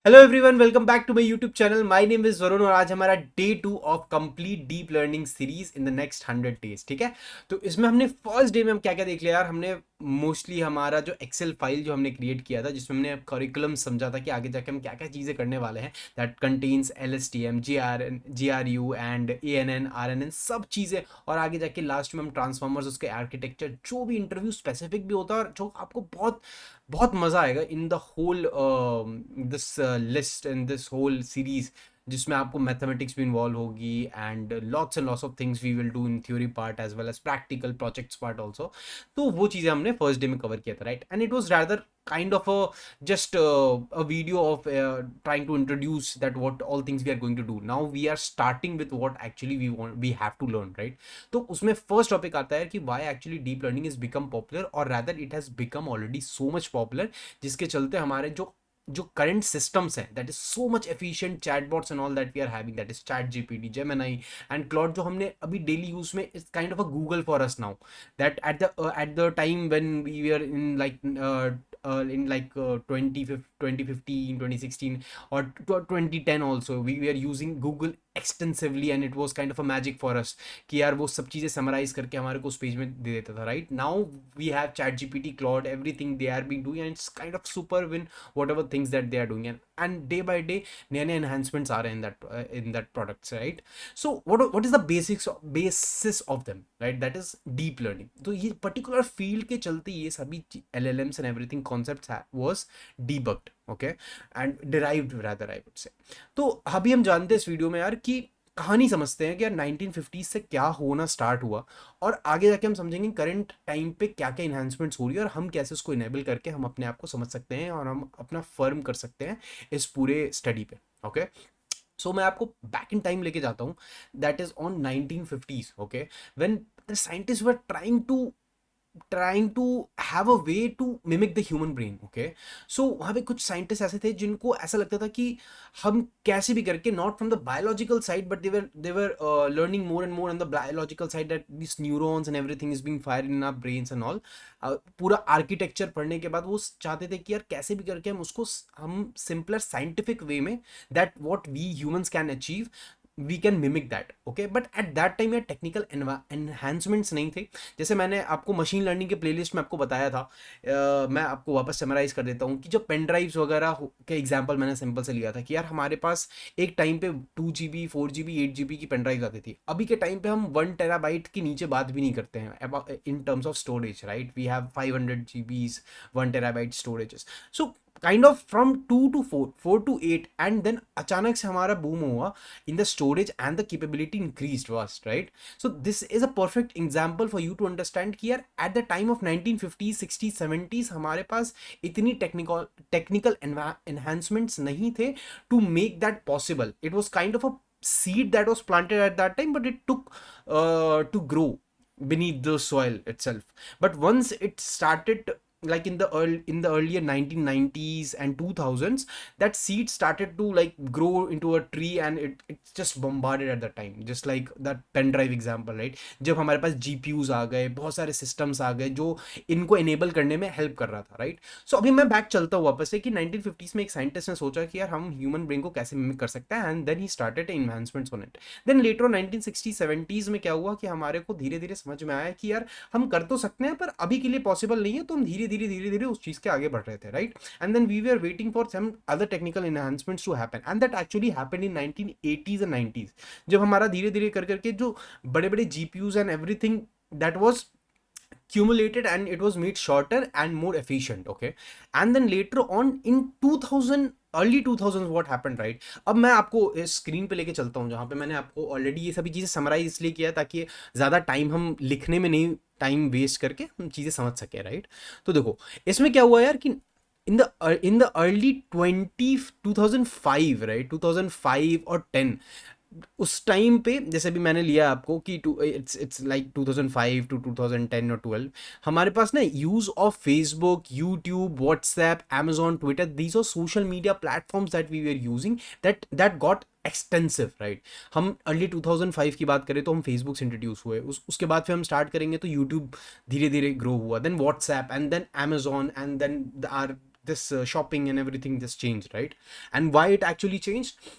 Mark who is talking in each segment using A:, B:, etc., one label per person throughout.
A: Hello everyone, welcome back to my YouTube channel. My name is Varun और आज हमारा day 2 of complete deep learning series in the next 100 days. ठीक है, तो इसमें हमने फर्स्ट डे में हम क्या क्या देख लिया यार। हमने मोस्टली हमारा जो एक्सेल फाइल जो हमने क्रिएट किया था, जिसमें हमने करिकुलम समझा था कि आगे जाके हम क्या क्या चीज़ें करने वाले हैं। That contains LSTM, GRU and ANN RNN सब चीज़ें, और आगे जाके लास्ट में हम ट्रांसफॉर्मर्स, उसके आर्किटेक्चर, जो भी इंटरव्यू स्पेसिफिक भी होता है और जो आपको बहुत बहुत मजा आएगा in the whole this list in this whole series, जिसमें आपको मैथमेटिक्स भी इन्वॉल्व होगी and lots and lots of things we will do in theory part as well as practical projects part also. तो वो चीज़ें हमने फर्स्ट डे में cover किया था, right. And it was rather kind of just a video of trying to introduce that what all things we are going to do. Now we are starting with what actually we have to learn, right? तो उसमें first topic आता है कि why actually deep learning is become popular, or rather it has become already so much popular, जिसके चलते हमारे जो current systems हैं, that is so much efficient chatbots and all that we are having, that is ChatGPT, Gemini and Claude, जो हमने अभी daily use में, is kind of a Google for us now. That at the time when we were in like 2015 2016 or 2010 also, we were using Google extensively and it was kind of a magic for us कि यार वो सब चीज़ें summarise करके हमारे को उस page में दे देता था, right. Now we have ChatGPT, Claude, everything they are being doing and it's kind of super win whatever things that they are doing, and day by day नए नए enhancements are in that products, right? So what is the basis of them, right? That is deep learning. तो ये particular field के चलते ये सभी LLMs and everything concepts was debugged, okay, and derived rather I would say. तो अभी हम जानते हैं इस वीडियो में यार कि कहानी समझते हैं कि यार 1950 से क्या होना स्टार्ट हुआ, और आगे जाके हम समझेंगे करंट टाइम पे क्या क्या इन्हांसमेंट्स हो रही है और हम कैसे उसको इनेबल करके हम अपने आप को समझ सकते हैं और हम अपना फर्म कर सकते हैं इस पूरे स्टडी पे, ओके। सो मैं आपको बैक इन टाइम लेके जाता हूँ, that is on 1950s, okay, when the scientist were trying to have a way to mimic the human brain, okay. So वहाँ पे कुछ साइंटिस्ट ऐसे थे जिनको ऐसा लगता था कि हम कैसे भी करके, not from the biological side, but they were learning more and more on the biological side, that these neurons and everything is being fired in our brains and all. पूरा आर्किटेक्चर पढ़ने के बाद वो चाहते थे कि यार कैसे भी करके हम उसको हम सिंपलर साइंटिफिक वे में, that what we humans can achieve, we can mimic that, okay. But at that time यार टेक्निकल एनहांसमेंट्स नहीं थे। जैसे मैंने आपको मशीन लर्निंग के प्लेलिस्ट में आपको बताया था, मैं आपको वापस समराइज कर देता हूँ कि जो पेन ड्राइव्स वगैरह के एग्जांपल मैंने सिंपल से लिया था कि यार हमारे पास एक टाइम पे 2 GB 4 GB 8 GB की पेन ड्राइव आती थी। अभी के टाइम पे हम 1 TB के नीचे बात भी नहीं करते हैं in terms of storage, right. We have 500 GB 1 TB storages. So kind of from 2 to 4 to 8, and then अचानक से हमारा बूम हुआ in the storage and the capability increased vast, right? So this is a perfect example for you to understand कि यार at the time of 1950s 60s 70s हमारे पास इतनी technical enhancements नहीं थे to make that possible. It was kind of a seed that was planted at that time, but it took to grow beneath the soil itself. But once it started, like in the earlier 1990s and 2000s, that seed started to like grow into a tree, and it's just bombarded at the time, just like that pen drive example, right? जब हमारे पास GPUs आ गए, बहुत सारे systems आ गए जो इनको enable करने में help कर रहा था, right? So अभी मैं बैक चलता हूँ वापस से कि 1950s में एक साइंटिस्ट ने सोचा कि यार हम ह्यूमन ब्रेन को कैसे मिमिक कर सकते हैं, and then he started enhancements on it. Then later 1960s 70s में क्या हुआ कि हमारे को धीरे धीरे समझ में आया कि यार हम कर तो सकते हैं पर अभी के लिए पॉसिबल नहीं है, तो हम धीरे धीरे उस चीज के आगे बढ़ रहे थे, right. And then we were waiting for some other technical enhancements to happen, and that actually happened in 1980s and 90s, जब हमारा धीरे धीरे कर करके जो बड़े बड़े GPUs and everything that was accumulated and it was made shorter and more efficient, okay. And then later on in 2000 early 2000s what happened, right? अब मैं आपको स्क्रीन पे लेके चलता हूँ जहाँ पे मैंने आपको ऑलरेडी ये सभी चीज़ें समराइज इसलिए किया ताकि ज़्यादा टाइम हम लिखने में नहीं, टाइम वेस्ट करके हम चीज़ें समझ सके, राइट। तो देखो इसमें क्या हुआ यार कि in the early 2005, right, 2005 और 10, उस टाइम पे जैसे भी मैंने लिया आपको कि इट्स लाइक 2005 to 2010 और 12, हमारे पास ना use of Facebook, YouTube, WhatsApp, amazon, Twitter, these are social media platforms that we were using, that got extensive, right. हम अर्ली 2005 की बात करें तो हम फेसबुक से इंट्रोड्यूस हुए, उसके बाद फिर हम स्टार्ट करेंगे तो यूट्यूब धीरे धीरे ग्रो हुआ, then WhatsApp, and then amazon, and then are this shopping and everything just changed, right? And why it actually changed?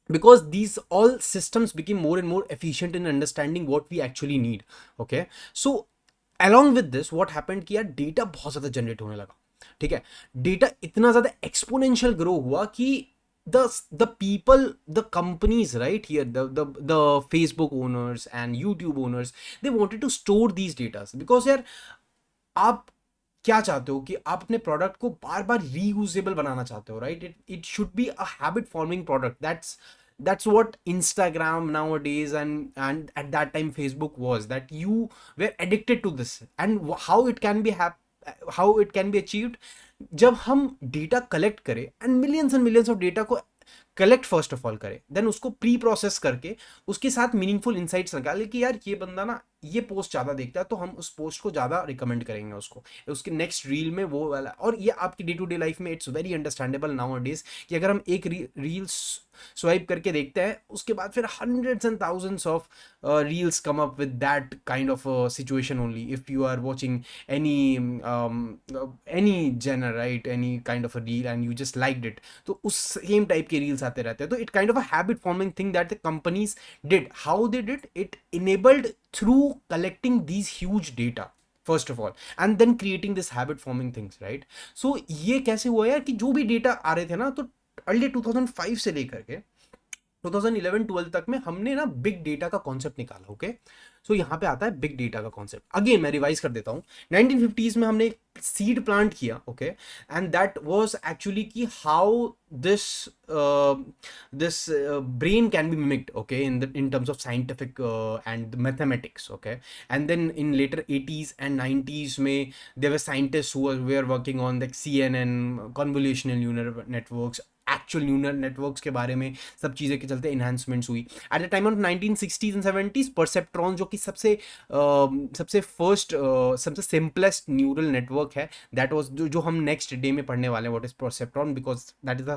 A: Because these all systems became more and more efficient in understanding what we actually need. Okay, so along with this what happened कि यार data बहुत ज़्यादा generate होने लगा, ठीक है? Data इतना ज़्यादा एक्सपोनेंशियल ग्रो हुआ कि the people, the companies right here, the Facebook owners and YouTube owners, they wanted to store these data because यार आप क्या चाहते हो कि आप अपने प्रोडक्ट को बार बार रीयूजेबल बनाना चाहते हो, right? It should be a habit forming product. That's what Instagram nowadays and at that time Facebook was, that you were addicted to this. And how it can be how it can be achieved, जब हम data collect करें and millions of data को collect first of all करें, then उसको pre process करके उसके साथ meaningful insights निकाले कि यार ये बंदा ना ये पोस्ट ज़्यादा देखता है तो हम उस पोस्ट को ज़्यादा रिकमेंड करेंगे उसको, उसके नेक्स्ट रील में वो वाला. और ये आपकी डे टू डे लाइफ में it's very understandable now days कि अगर हम एक रील्स स्वाइप करके देखते हैं उसके बाद फिर hundreds and thousands of reels come up with that kind of a situation only if you are watching any genre, right? Any kind of a reel and you just liked it, तो उस same type के reels आते रहते हैं. तो it kind of a habit forming thing that the companies did. How they did it? Enabled through collecting these huge data first of all and then creating this habit forming things, right? So ये कैसे हुआ यार कि जो भी data आ रहे थे ना, तो अर्ली 2005 से लेकर के 2011-12 तक में हमने ना बिग डेटा का कॉन्सेप्ट निकाला. ओके, सो यहाँ पे आता है बिग डेटा का कॉन्सेप्ट. अगेन मैं रिवाइज कर देता हूँ. 1950s में हमने सीड प्लांट किया. Okay, and that was actually कि how this this brain can be mimicked, okay, in terms of scientific and mathematics. Okay, and then in later 80s and 90s में there were scientists who were working on like CNN, convolutional neural networks, actual neural networks के बारे में सब चीज़ें के चलते enhancements हुई. At the time of 1960s and 70s perceptron जो कि सबसे फर्स्ट सबसे सिंपलेस्ट न्यूरल नेटवर्क है, दैट वाज जो हम नेक्स्ट डे में पढ़ने वाले हैं, what is perceptron, because that is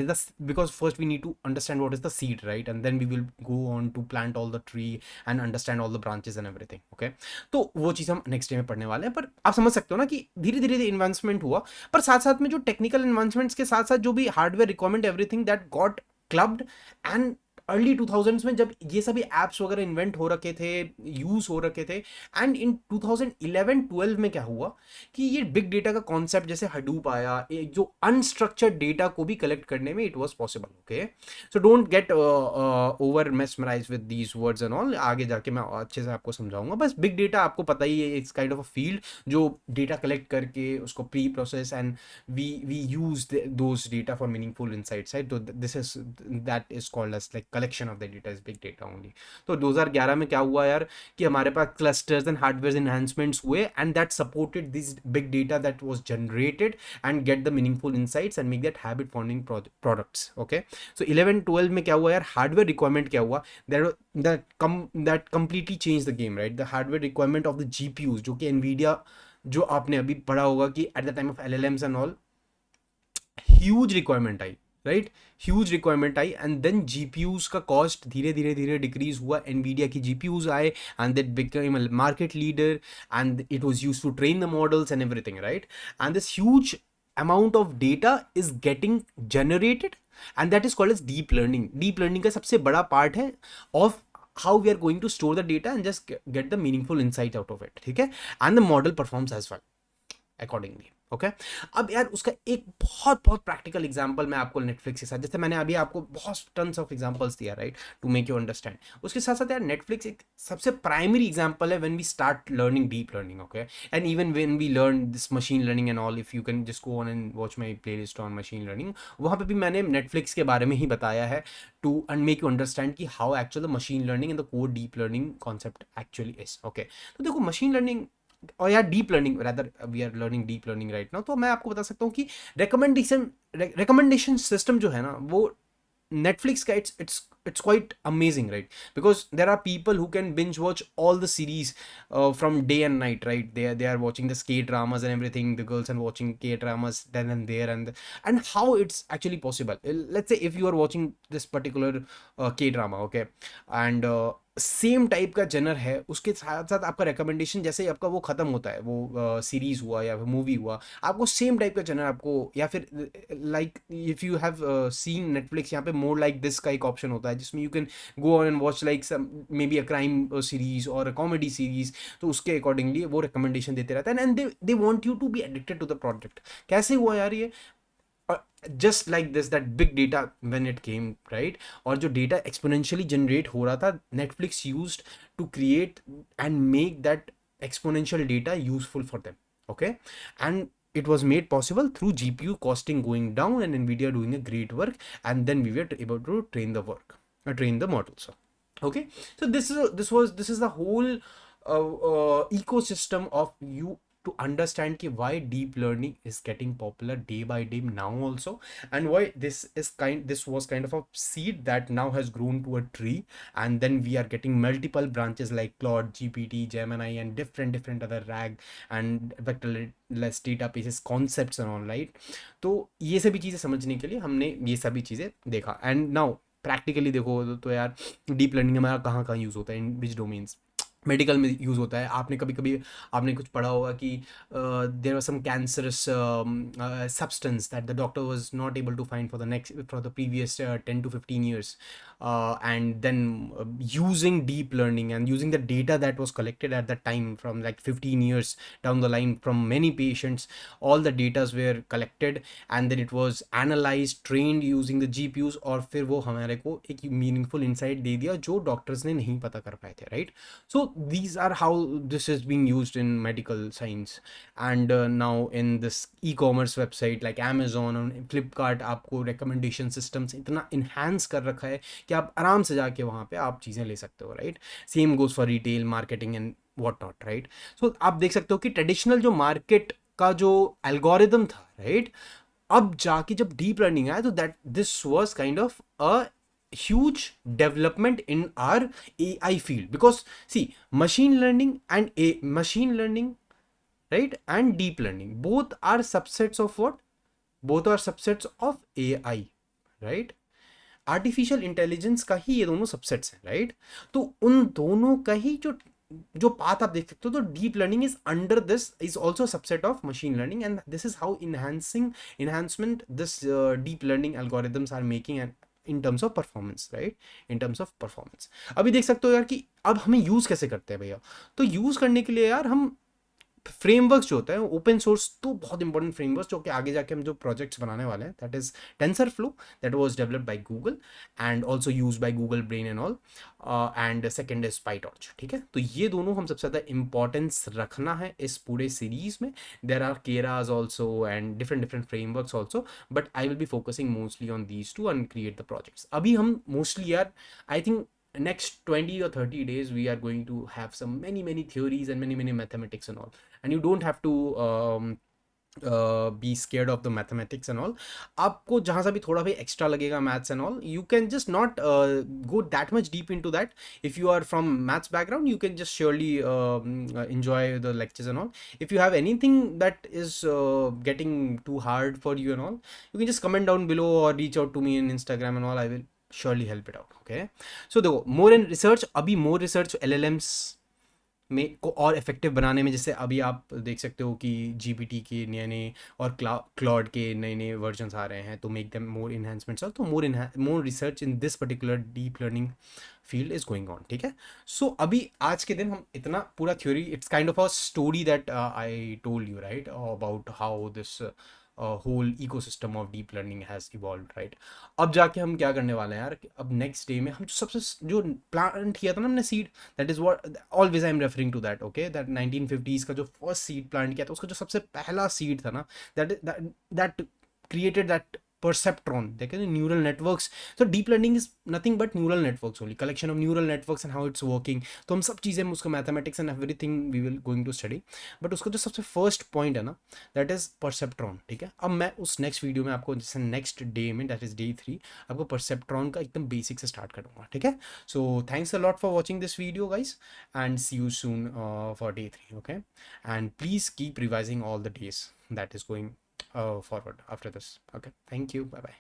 A: the because first we need to understand what is the seed, right? And then we will go on to plant all the tree and understand all the branches and everything. Okay, तो वो चीज़ हम next day में पढ़ने वाले हैं. पर आप समझ सकते हो ना कि धीरे धीरे एडवांसमेंट हुआ, पर साथ साथ में जो टेक्निकल एडवांसमेंट्स के साथ साथ जो भी hardware requirement everything that got clubbed. And early 2000s में जब ये सभी एप्स वगैरह इन्वेंट हो रखे थे, यूज हो रखे थे, एंड इन 2011-12 में क्या हुआ कि ये बिग डेटा का कॉन्सेप्ट जैसे हडूप आया, एक जो अनस्ट्रक्चर्ड डेटा को भी कलेक्ट करने में it was possible. Okay, so don't get over mesmerise with these words and all. आगे जाके मैं अच्छे से आपको समझाऊंगा. बस बिग डेटा आपको पता ही है, it's kind of a field जो डेटा कलेक्ट करके उसको preprocess and we use those data for meaningful insights, right? तो this is that is called as like collection of the data is big data only. तो 2011 में क्या हुआ यार कि हमारे पास क्लस्टर्स एंड हार्डवेयर एनहांसमेंट्स हुए and that supported this big data that was generated and get the meaningful insights and make that habit forming products. Okay, so 11-12 में क्या हुआ यार, हार्डवेयर रिक्वायरमेंट क्या हुआ, that completely change the game, right? The hardware requirement of the GPUs, जो कि Nvidia, जो आपने अभी पढ़ा होगा कि at the time of LLMs and all huge requirement आई, राइट? ह्यूज रिक्वायरमेंट आई एंड देन जीपीयूज का कॉस्ट धीरे धीरे धीरे डिक्रीज हुआ. एनवीडिया की जीपीयूज आए and that became a market leader and it was used to train the models and everything, right? And this huge amount of data is getting generated and that is called as deep learning. Deep learning का सबसे बड़ा part है of how we are going to store the data and just get the meaningful insight out of it, ठीक है? And the model performs as well accordingly. Okay, अब यार उसका एक बहुत बहुत प्रैक्टिकल एग्जांपल मैं आपको नेटफ्लिक्स के साथ, जैसे मैंने अभी आपको बहुत टन्स ऑफ एग्जांपल्स दिया, right, to make you understand. उसके साथ साथ यार नेटफ्लिक्स एक सबसे प्राइमरी एग्जांपल है when we start learning deep learning. Okay, and even when we learn this machine learning and all, if you can just go on and watch my playlist on machine learning, वहाँ पे भी मैंने Netflix के बारे में ही बताया है टू मेक यू अंडरस्टैंड कि how actual the machine learning and the core deep learning concept actually is. Okay, तो देखो मशीन लर्निंग और यार deep learning, rather we are learning deep learning right now, तो मैं आपको बता सकता हूँ कि रिकमेंडेशन सिस्टम जो है ना वो नेटफ्लिक्स का it's quite amazing, right? Because there are people who can binge watch all the series from day and night, right? They are watching the K dramas and everything, the girls are watching K dramas then and there, and how it's actually possible. Let's say if you are watching this particular K drama, okay, and same type का जनर है, उसके साथ साथ आपका recommendation जैसे ही आपका वो खत्म होता है, वो सीरीज हुआ या फिर मूवी हुआ, आपको सेम टाइप का जनर आपको, या फिर like if you have seen Netflix, यहाँ पे मोर लाइक दिस का एक ऑप्शन होता है जिसमें you can go on and watch like some maybe a crime series और अ कॉमेडी सीरीज, तो उसके अकॉर्डिंगली वो रिकमेंडेशन देते रहता है and they want you to be addicted to the product. कैसे हुआ यार ये? Just like this, that big data when it came, right? और जो डेटा एक्सपोनेंशियली जनरेट हो रहा था, Netflix used to create and make that exponential data useful for them, okay? And it was made possible through GPU costing going down and Nvidia doing a great work, and then we were able to train the models, okay? So this is the whole ecosystem of you to understand ki why deep learning is getting popular day by day now also, and why this was kind of a seed that now has grown to a tree, and then we are getting multiple branches like Claude, GPT, Gemini, and different other RAG and vectorless databases concepts and all, right? तो ये सभी चीज़ें समझने के लिए हमने ये सभी चीज़ें देखा, एंड नाउ प्रैक्टिकली देखो तो यार डीप लर्निंग हमारा कहाँ कहाँ यूज़ होता है, इन विच डोमेन्स? मेडिकल में यूज़ होता है। आपने कभी कभी आपने कुछ पढ़ा होगा कि there was some cancerous substance that the doctor was not able to find for the previous 10 to 15 years, and then using deep learning and using the data that was collected at that time from like 15 years down the line from many patients, all the datas were collected and then it was analyzed, trained using the GPUs, और फिर वो हमारे को एक meaningful insight दे दिया जो doctors ने नहीं पता कर पाए थे, right? So these are how this is being used in medical science, and now in this e-commerce website like Amazon और Flipkart आपको recommendation systems इतना enhance कर रखा है कि आप आराम से जाके वहाँ पे आप चीज़ें ले सकते हो, right? Same goes for retail marketing and what not, right? So आप देख सकते हो कि ट्रेडिशनल जो मार्केट का जो एल्गोरिदम था, राइट, अब जाके जब डीप लर्निंग आया तो that this was kind of a huge development in our AI field, because see, machine learning, right, and deep learning, both are subsets of what? Both are subsets of AI, right? Artificial intelligence का ही ये दोनों subsets हैं, right? तो उन दोनों का ही जो जो पाथ आप देख सकते हो, तो deep learning is under this, is also subset of machine learning, and this is how enhancement this deep learning algorithms are making and in terms of performance, right? In terms of performance, अभी देख सकते हो यार कि अब हमें use कैसे करते हैं भैया? तो यूज करने के लिए यार हम फ्रेमवर्क्स जो होता है ओपन सोर्स, तो बहुत इंपॉर्टेंट फ्रेमवर्क्स जो कि आगे जाके हम जो प्रोजेक्ट्स बनाने वाले हैं, that is TensorFlow, that was developed by Google and also used by Google brain and all, and second is PyTorch, ठीक है? तो ये दोनों हम सबसे ज़्यादा इंपॉर्टेंस रखना है इस पूरे सीरीज में। There are Keras also and different frameworks also, but I will be focusing mostly on these two and create the projects. अभी हम मोस्टली यार, I think next 20 or 30 days we are going to have some many theories and many mathematics and all, and you don't have to be scared of the mathematics and all। आपको जहाँ सा भी थोड़ा भी extra लगेगा maths and all, you can just not go that much deep into that। if you are from maths background you can just surely enjoy the lectures and all। if you have anything that is getting too hard for you and all, you can just comment down below or reach out to me in Instagram and all, I will surely help it out, okay? So देखो, मोर in research, अभी more research LLMs में को और effective बनाने में, जैसे अभी आप देख सकते हो कि GPT के नए नए और क्लॉड के नए नए वर्जन्स आ रहे हैं, तो मेक देम मोर इन्हांसमेंट्स, तो more research in this particular deep learning field is going on, ठीक है? सो अभी आज के दिन हम इतना पूरा theory, it's kind of a story that I told you, right, about how this whole ecosystem of deep learning has evolve, right? अब जाके हम क्या करने वाले हैं यार कि अब नेक्स्ट डे में हम सबसे जो प्लांट किया था ना हमने seed, that is what always I am referring to that, okay? That 1950s का जो फर्स्ट सीड प्लांट किया था, उसका जो सबसे पहला सीड था ना, दैट क्रिएटेड दैट perceptron, देखें न्यूरल नेटवर्क्स। तो deep learning is nothing but neural networks only, collection of neural networks and how it's working. तो हम सब चीज़ें उसका mathematics and everything we will going to study, but उसका जो सबसे फर्स्ट पॉइंट है ना, दैट इज परसेप्ट्रॉन, ठीक है? अब मैं उस नेक्स्ट वीडियो में आपको, जैसे नेक्स्ट डे में, दैट इज Day 3, आपको परसेप्ट्रॉन का एकदम बेसिक से स्टार्ट करूँगा, ठीक है? So thanks a lot for watching this video guys, and see you soon for Day 3, okay? And please keep revising all the days that is going forward after this, okay? Thank you, bye bye.